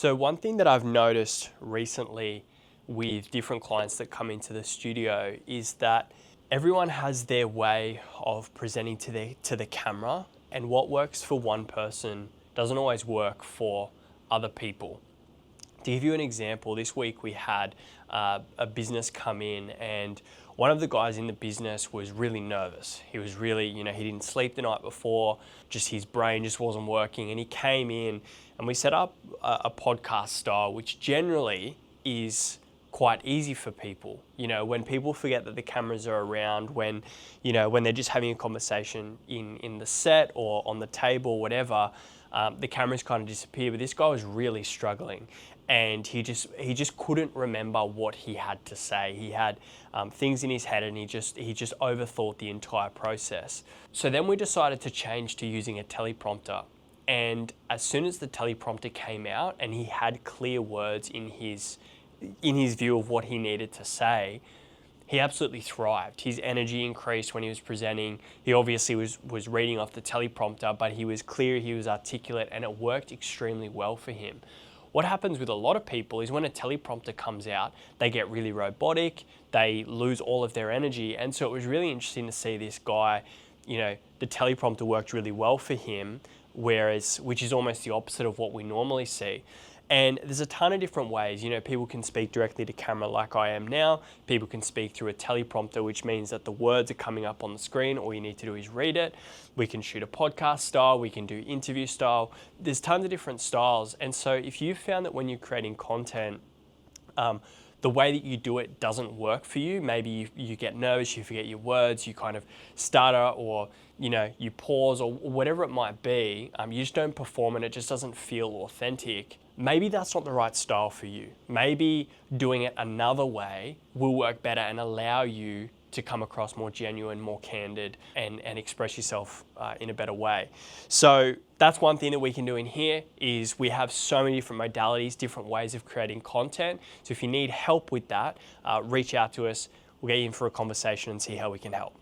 So one thing that I've noticed recently with different clients that come into the studio is that everyone has their way of presenting to the camera, and what works for one person doesn't always work for other people. To give you an example, this week we had a business come in, and one of the guys in the business was really nervous. He was really, he didn't sleep the night before, just his brain just wasn't working. And he came in and we set up a podcast style, which generally is quite easy for people. When people forget that the cameras are around, when they're just having a conversation in the set or on the table, whatever, the cameras kind of disappear. But this guy was really struggling, and he just couldn't remember what he had to say. He had things in his head, and he just overthought the entire process. So then we decided to change to using a teleprompter. And as soon as the teleprompter came out and he had clear words in his view of what he needed to say, he absolutely thrived. His energy increased when he was presenting. He obviously was reading off the teleprompter, but he was clear, he was articulate, and it worked extremely well for him. What happens with a lot of people is when a teleprompter comes out, they get really robotic, they lose all of their energy. And so it was really interesting to see this guy, the teleprompter worked really well for him, which is almost the opposite of what we normally see. And there's a ton of different ways. People can speak directly to camera like I am now. People can speak through a teleprompter, which means that the words are coming up on the screen. All you need to do is read it. We can shoot a podcast style. We can do interview style. There's tons of different styles. And so if you found that when you're creating content, the way that you do it doesn't work for you, maybe you get nervous, you forget your words, you kind of stutter, or you pause, or whatever it might be, you just don't perform and it just doesn't feel authentic. Maybe that's not the right style for you. Maybe doing it another way will work better and allow you to come across more genuine, more candid, and express yourself in a better way. So that's one thing that we can do in here is we have so many different modalities, different ways of creating content. So if you need help with that, reach out to us. We'll get you in for a conversation and see how we can help.